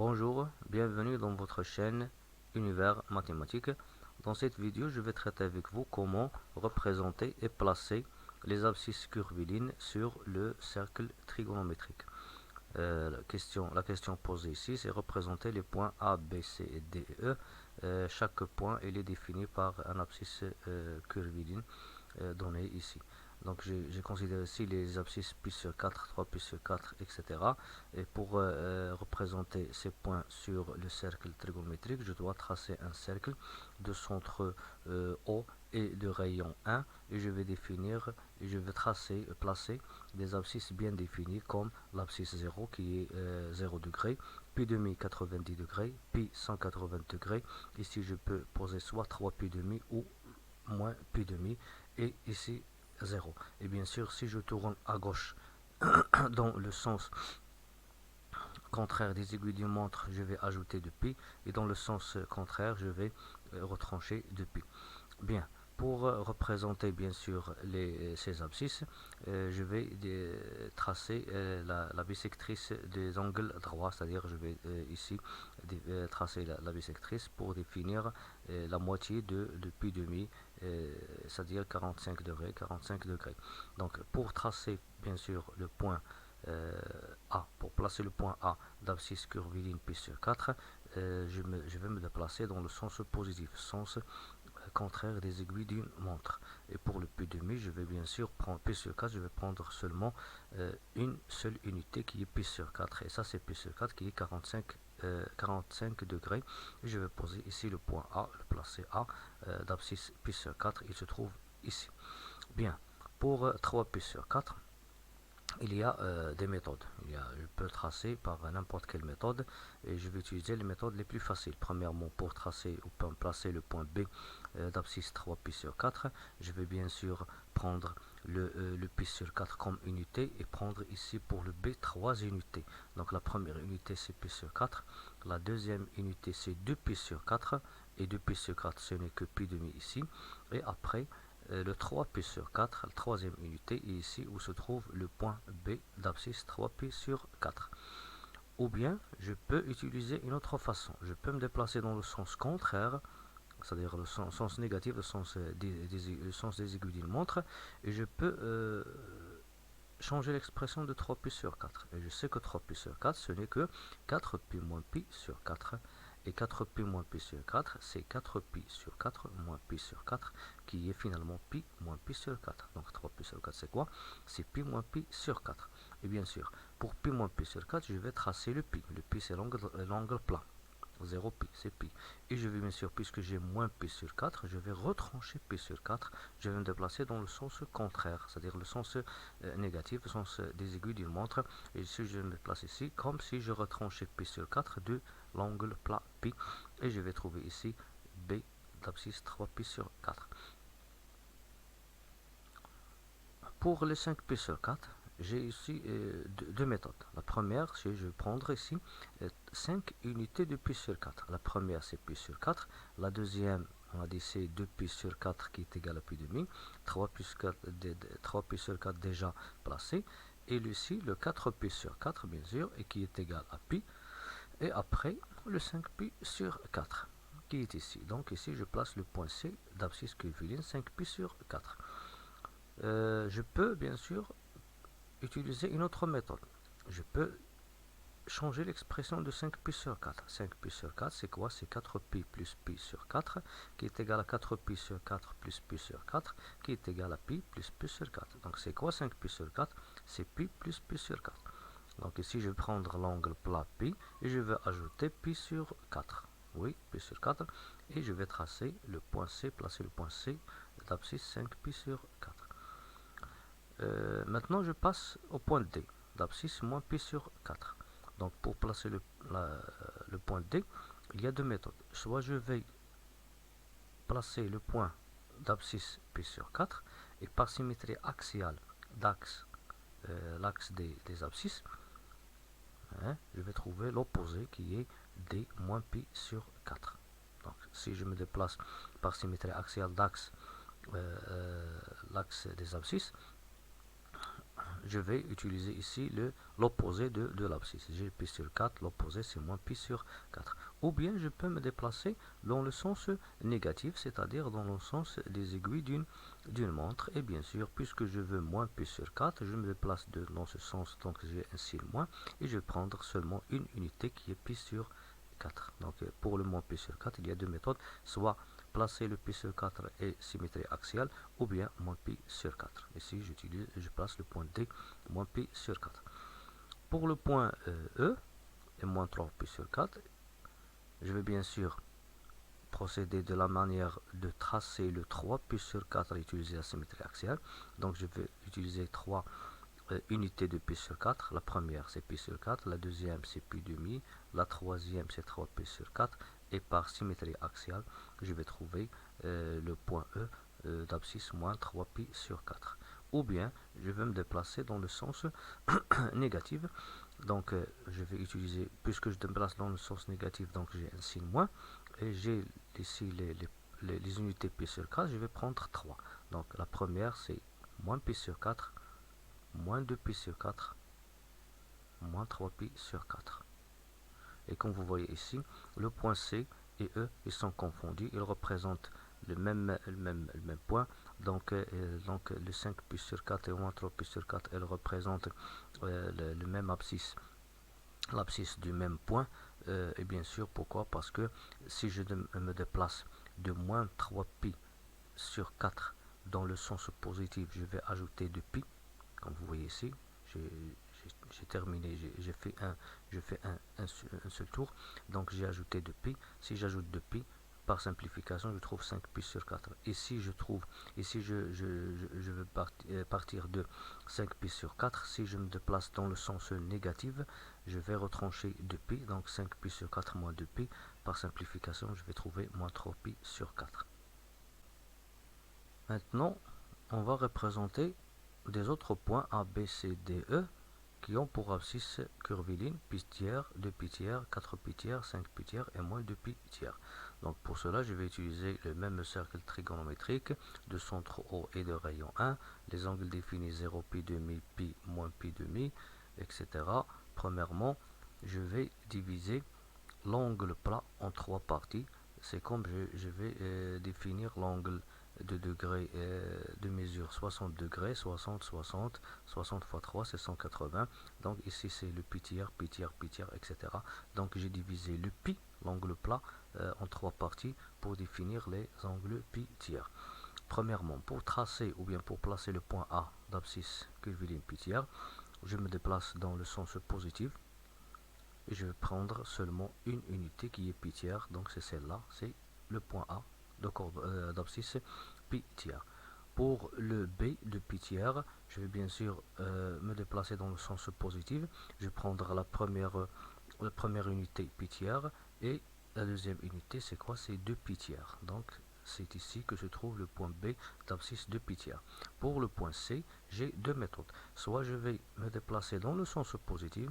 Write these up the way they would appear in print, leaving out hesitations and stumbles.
Bonjour, bienvenue dans votre chaîne Univers Mathématiques. Dans cette vidéo, je vais traiter avec vous comment représenter et placer les abscisses curvilines sur le cercle trigonométrique. La question posée ici, c'est représenter les points A, B, C et D et E. Chaque point il est défini par un abscisse curviline donné ici. Donc j'ai considéré ici les abscisses pi sur 4, 3 pi sur 4, etc. Et pour représenter ces points sur le cercle trigonométrique, je dois tracer un cercle de centre O et de rayon 1. Et je vais placer des abscisses bien définies comme l'abscisse 0 qui est 0 degré, pi demi 90 degrés, pi 180 degrés. Ici je peux poser soit 3 pi demi ou moins pi demi, et ici 0. Et bien sûr, si je tourne à gauche dans le sens contraire des aiguilles d'une montre, je vais ajouter de pi, et dans le sens contraire, je vais retrancher de pi. Bien, pour représenter bien sûr ces abscisses, je vais tracer la bisectrice des angles droits, c'est-à-dire je vais ici tracer la bisectrice pour définir la moitié de pi demi, c'est-à-dire 45 degrés, 45 degrés. Donc pour tracer bien sûr le point A, pour placer le point A d'abscisse curviline pi sur 4, je vais me déplacer dans le sens positif, sens contraire des aiguilles d'une montre. Et pour le pi demi, je vais bien sûr prendre pi sur 4, je vais prendre seulement une seule unité qui est pi sur 4. Et ça, c'est pi sur 4 qui est 45 degrés. Et je vais poser ici le point A, le placer A d'abscisse pi sur 4. Il se trouve ici. Bien, pour 3 pi sur 4, il y a des méthodes. Je peux tracer par n'importe quelle méthode et je vais utiliser les méthodes les plus faciles. Premièrement, pour tracer ou pour placer le point B d'abscisse 3 pi sur 4, je vais bien sûr prendre le pi sur 4 comme unité et prendre ici pour le B 3 unités. Donc la première unité c'est pi sur 4, la deuxième unité c'est 2 pi sur 4 et 2 pi sur 4 ce n'est que pi demi ici, et après le 3 pi sur 4, la troisième unité, est ici où se trouve le point B d'abscisse 3 pi sur 4. Ou bien, je peux utiliser une autre façon. Je peux me déplacer dans le sens contraire, c'est-à-dire le sens négatif, le sens des aiguilles d'une montre, et je peux changer l'expression de 3 pi sur 4. Et je sais que 3 pi sur 4, ce n'est que 4 pi moins pi sur 4. Et 4 pi moins pi sur 4, c'est 4 pi sur 4 moins pi sur 4, qui est finalement pi moins pi sur 4. Donc 3 pi sur 4, c'est quoi? C'est pi moins pi sur 4. Et bien sûr, pour pi moins pi sur 4, je vais tracer le pi. Le pi, c'est l'angle plat. 0 pi, c'est pi. Et je vais bien sûr, puisque j'ai moins pi sur 4, je vais retrancher pi sur 4. Je vais me déplacer dans le sens contraire, c'est-à-dire le sens négatif, le sens des aiguilles d'une montre. Et si je me place ici, comme si je retranchais pi sur 4 de l'angle plat pi. Et je vais trouver ici B d'abscisse 3 pi sur 4. Pour les 5 pi sur 4, j'ai ici deux méthodes. La première, c'est je vais prendre ici 5 unités de pi sur 4. La première, c'est pi sur 4. La deuxième, on a dit c'est 2 pi sur 4 qui est égal à pi demi. 3 pi sur 4 déjà placé. Et ici, le 4 pi sur 4, bien sûr, et qui est égal à pi. Et après, le 5 pi sur 4, qui est ici. Donc ici, je place le point C d'abscisse curviline 5 pi sur 4. Je peux bien sûr utiliser une autre méthode. Je peux changer l'expression de 5 pi sur 4. 5 pi sur 4, c'est quoi? C'est 4 pi plus pi sur 4, qui est égal à 4 pi sur 4 plus pi sur 4, qui est égal à pi plus pi sur 4. Donc c'est quoi 5 pi sur 4? C'est pi plus pi sur 4. Donc ici, je vais prendre l'angle plat pi et je vais ajouter pi sur 4. Oui, pi sur 4. Et je vais tracer le point C, placer le point C d'abscisse 5 pi sur 4. Maintenant, je passe au point D, d'abscisse moins pi sur 4. Donc, pour placer le point D, il y a deux méthodes. Soit je vais placer le point d'abscisse pi sur 4 et par symétrie axiale l'axe des abscisses, je vais trouver l'opposé qui est D moins pi sur 4. Donc, si je me déplace par symétrie axiale l'axe des abscisses, je vais utiliser ici l'opposé de l'abscisse. J'ai pi sur 4, l'opposé c'est moins pi sur 4. Ou bien je peux me déplacer dans le sens négatif, c'est-à-dire dans le sens des aiguilles d'une montre. Et bien sûr, puisque je veux moins pi sur 4, je me déplace dans ce sens, donc j'ai un signe moins, et je vais prendre seulement une unité qui est pi sur 4. Donc pour le moins pi sur 4, il y a deux méthodes, soit placer le pi sur 4 et symétrie axiale, ou bien moins pi sur 4. Ici, je place le point D, moins pi sur 4. Pour le point E, et moins 3 pi sur 4, je vais bien sûr procéder de la manière de tracer le 3 pi sur 4 et utiliser la symétrie axiale. Donc je vais utiliser 3 unités de pi sur 4. La première c'est pi sur 4, la deuxième c'est pi demi, la troisième c'est 3 pi sur 4, et par symétrie axiale, je vais trouver le point E d'abscisse moins 3 pi sur 4. Ou bien, je vais me déplacer dans le sens négatif. Donc, je vais utiliser, puisque je me déplace dans le sens négatif, donc j'ai un signe moins. Et j'ai ici les unités pi sur 4, je vais prendre 3. Donc, la première, c'est moins pi sur 4, moins 2 pi sur 4, moins 3 pi sur 4. Et comme vous voyez ici, le point C et E, ils sont confondus, ils représentent le même point. Donc le 5 pi sur 4 et moins 3 pi sur 4, elles représentent le même abscisse, l'abscisse du même point. Et bien sûr, pourquoi? Parce que si je me déplace de moins 3 pi sur 4 dans le sens positif, je vais ajouter 2 pi, comme vous voyez ici. J'ai terminé, j'ai fait un seul tour, donc j'ai ajouté 2 pi. Si j'ajoute 2 pi, par simplification, je trouve 5 pi sur 4. Ici, je trouve, ici je veux partir de 5 pi sur 4. Si je me déplace dans le sens négatif, je vais retrancher 2 pi, donc 5 pi sur 4 moins 2 pi. Par simplification, je vais trouver moins 3 pi sur 4. Maintenant, on va représenter des autres points A, B, C, D, E qui ont pour abscisse curviligne, pi tiers, 2 pi tiers, 4 pi tiers, 5 pi tiers et moins 2 pi tiers. Donc pour cela, je vais utiliser le même cercle trigonométrique de centre O et de rayon 1, les angles définis 0, pi demi, pi, moins pi demi, etc. Premièrement, je vais diviser l'angle plat en trois parties. C'est comme je vais définir l'angle de degrés de mesure 60 degrés, 60, 60, 60 fois 3 c'est 180. Donc ici c'est le pi tiers, pi tiers, pi tiers, etc. Donc j'ai divisé le pi, l'angle plat, en trois parties pour définir les angles pi tiers. Premièrement, pour tracer ou bien pour placer le point A d'abscisse curviligne pi tiers, je me déplace dans le sens positif et je vais prendre seulement une unité qui est pi tiers, donc c'est celle-là, c'est le point A d'abscisse pi tiers. Pour le B de pi tiers, je vais bien sûr me déplacer dans le sens positif. Je vais prendre la première unité pi tiers et la deuxième unité, c'est quoi? C'est 2 pi tiers. Donc c'est ici que se trouve le point B d'abscisse de pi tiers. Pour le point C, j'ai deux méthodes. Soit je vais me déplacer dans le sens positif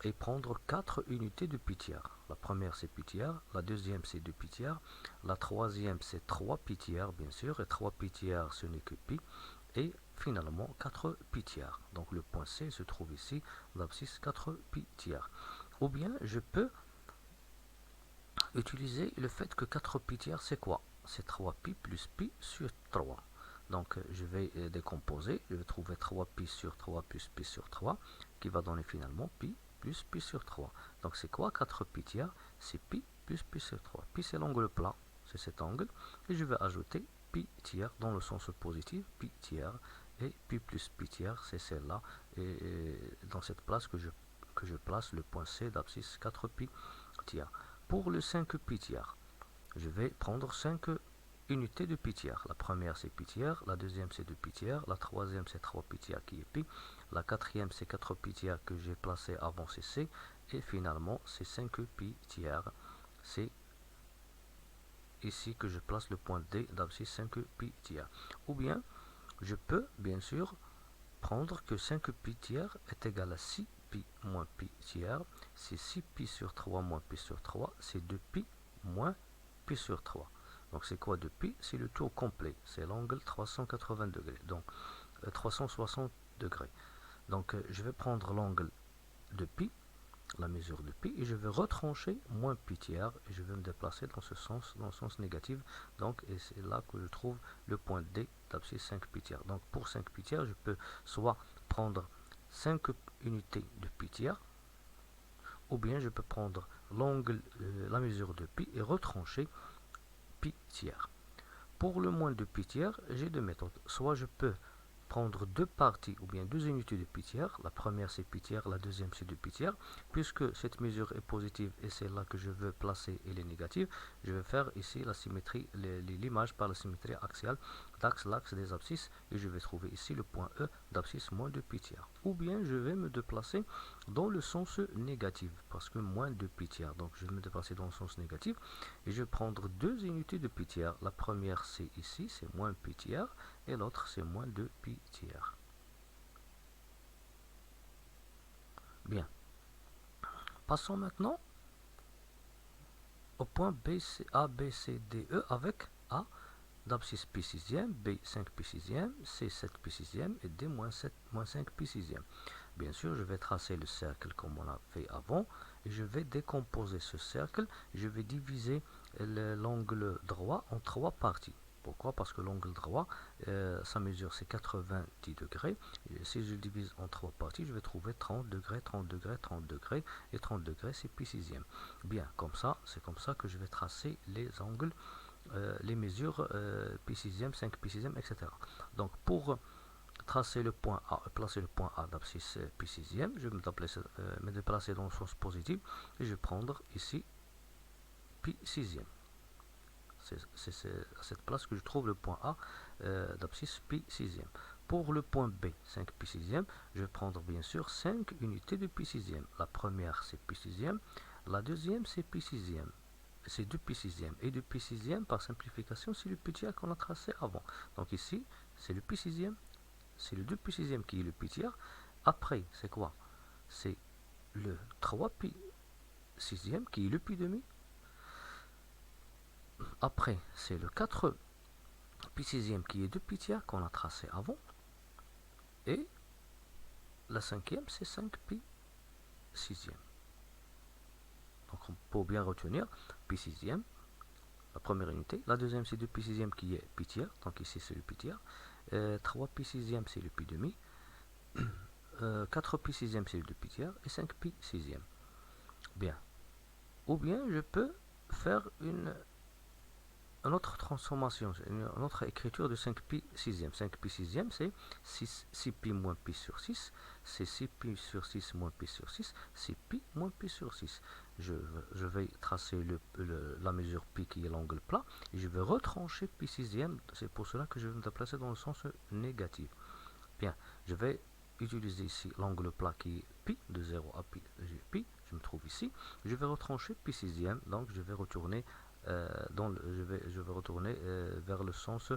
et prendre 4 unités de pi tiers. La première c'est pi tiers, la deuxième c'est 2 pi tiers, la troisième c'est 3 pi tiers bien sûr, et 3 pi tiers ce n'est que pi, et finalement 4 pi tiers. Donc le point C se trouve ici, l'abscisse 4 pi tiers. Ou bien je peux utiliser le fait que 4 pi tiers c'est quoi? C'est 3 pi plus pi sur 3. Donc je vais décomposer, je vais trouver 3 pi sur 3 plus pi sur 3, qui va donner finalement pi plus pi sur 3. Donc c'est quoi 4 pi tiers? C'est pi plus pi sur 3. Pi c'est l'angle plat, c'est cet angle, et je vais ajouter pi tiers dans le sens positif, pi tiers, et pi plus pi tiers, c'est celle-là, et dans cette place que je place le point C d'abscisse 4 pi tiers. Pour le 5 pi tiers, je vais prendre 5 unités de pi tiers. La première c'est pi tiers, la deuxième c'est 2 pi tiers, la troisième c'est 3 pi tiers qui est pi, la quatrième c'est 4 pi tiers que j'ai placé avant CC, et finalement c'est 5 pi tiers. C'est ici que je place le point D d'abscisse 5 pi tiers. Ou bien je peux bien sûr prendre que 5 pi tiers est égal à 6 pi moins pi tiers. C'est 6 pi sur 3 moins pi sur 3, c'est 2 pi moins pi sur 3. Donc c'est quoi 2 pi? C'est le tour complet, c'est l'angle 380 degrés, donc 360 degrés. Donc je vais prendre l'angle de pi, la mesure de pi, et je vais retrancher moins pi tiers, et je vais me déplacer dans le sens négatif. Donc, et c'est là que je trouve le point D d'abscisse 5 pi tiers. Donc pour 5 pi tiers, je peux soit prendre 5 unités de pi tiers, ou bien je peux prendre l'angle, la mesure de pi et retrancher pi tiers. Pour le moins de pi tiers, j'ai deux méthodes. Soit je peux prendre deux parties ou bien deux unités de pi tiers. La première c'est pi tiers, la deuxième c'est de pi tiers. Puisque cette mesure est positive et c'est là que je veux placer elle est négative, je vais faire ici la symétrie, l'image par la symétrie axiale l'axe des abscisses, et je vais trouver ici le point E d'abscisse moins de pi tiers. Ou bien je vais me déplacer dans le sens négatif, parce que moins de pi tiers. Donc je vais me déplacer dans le sens négatif et je vais prendre deux unités de pi tiers. La première c'est ici, c'est moins pi tiers, et l'autre c'est moins de pi tiers. Bien. Passons maintenant au point A, B, C, D, E avec A d'abscisse pi sixième, B 5 pi sixième, C 7 pi sixième et D moins 5 pi sixième. Bien sûr, je vais tracer le cercle comme on a fait avant et je vais décomposer ce cercle. Je vais diviser l'angle droit en trois parties. Pourquoi? Parce que l'angle droit, sa mesure c'est 90 degrés. Et si je divise en trois parties, je vais trouver 30 degrés, 30 degrés, 30 degrés. Et 30 degrés, c'est pi sixième. Bien, comme ça, c'est comme ça que je vais tracer les angles, les mesures pi sixième, 5 pi sixième, etc. Donc, pour tracer le point A, placer le point A d'abscisse pi sixième, je vais me déplacer dans le sens positif et je vais prendre ici pi sixième. C'est à cette place que je trouve le point A d'abscisse pi sixième. Pour le point B, 5 pi sixième, je vais prendre bien sûr 5 unités de pi sixième. La première c'est pi sixième, la deuxième c'est pi sixième. C'est 2 pi sixième. Et 2 pi sixième, par simplification, c'est le pi tiers qu'on a tracé avant. Donc ici, c'est le pi sixième, c'est le 2 pi sixième qui est le pi tiers. Après, c'est quoi? C'est le 3 pi sixième qui est le pi demi. Après, c'est le 4 pi sixième qui est 2 pi tiers qu'on a tracé avant. Et la cinquième, c'est 5 pi sixième. Donc on peut bien retenir pi sixième, la première unité. La deuxième, c'est 2 pi sixième qui est pi tiers. Donc ici, c'est le pi tiers. 3 pi sixième, c'est le pi demi. 4 pi sixième, c'est le 2 pi tiers. Et 5 pi sixième. Bien. Ou bien, je peux faire une autre transformation, une autre écriture de 5 pi sixième. 5 pi sixième, c'est 6 pi moins pi sur 6. C'est 6 pi sur 6 moins pi sur 6. C'est pi moins pi sur 6. Je vais tracer la mesure pi qui est l'angle plat. Et je vais retrancher pi sixième. C'est pour cela que je vais me déplacer dans le sens négatif. Bien, je vais utiliser ici l'angle plat qui est pi, de 0 à pi, je me trouve ici. Je vais retrancher pi sixième, donc je vais retourner, je vais retourner vers le sens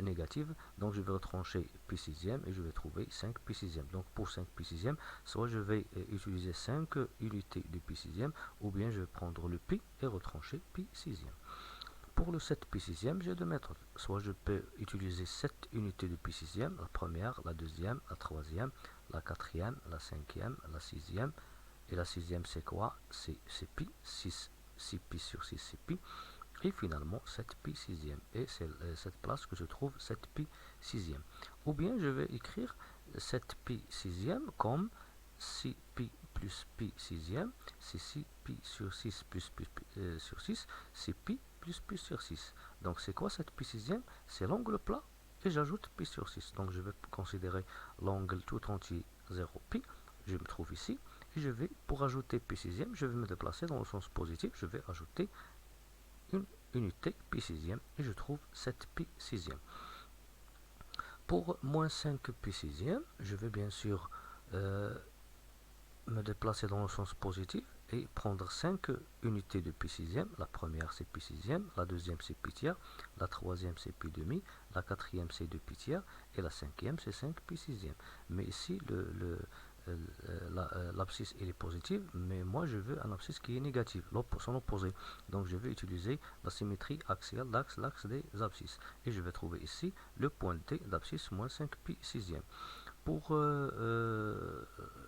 négatif. Donc je vais retrancher pi sixième et je vais trouver 5 pi sixième. Donc pour 5 pi sixième, soit je vais utiliser 5 unités de pi sixième, ou bien je vais prendre le pi et retrancher pi sixième. Pour le 7 pi sixième, j'ai deux méthodes. Soit je peux utiliser 7 unités de pi sixième, la première, la deuxième, la troisième, la quatrième, la cinquième, la sixième. Et la sixième, c'est quoi? C'est pi, 6 pi sur 6, c'est pi. Et finalement, 7 pi sixième. Et c'est cette place que je trouve 7 pi sixième. Ou bien je vais écrire 7 pi sixième comme 6 pi plus pi sixième. C'est 6 pi sur 6 plus pi sur 6. C'est pi plus pi sur 6. Donc c'est quoi cette pi sixième? C'est l'angle plat et j'ajoute pi sur 6. Donc je vais considérer l'angle tout entier 0 pi. Je me trouve ici. Et je vais, pour ajouter pi sixième, je vais me déplacer dans le sens positif. Je vais ajouter une unité pi sixième et je trouve 7 pi sixième. Pour moins 5 pi sixième, je vais bien sûr me déplacer dans le sens positif et prendre 5 unités de pi sixième. La première c'est pi sixième, la deuxième c'est pi tiers, la troisième c'est pi demi, la quatrième c'est 2 pi tiers et la cinquième c'est 5 pi sixième. Mais ici l'abscisse est positive, mais moi je veux un abscisse qui est négatif, son opposé. Donc je vais utiliser la symétrie axiale l'axe des abscisses. Et je vais trouver ici le point D d'abscisse moins 5 pi sixième. pour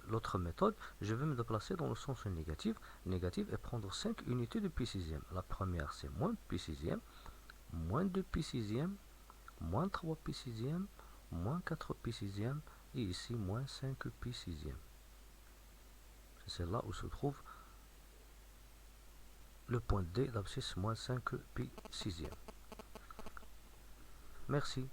l'autre méthode, je vais me déplacer dans le sens négatif, et prendre 5 unités de pi sixième. La première, c'est moins pi sixième, moins 2 pi sixième, moins 3 pi sixième, moins 4 pi sixième, et ici, moins 5 pi sixième. C'est là où se trouve le point D, l'abscisse moins 5 pi sixième. Merci.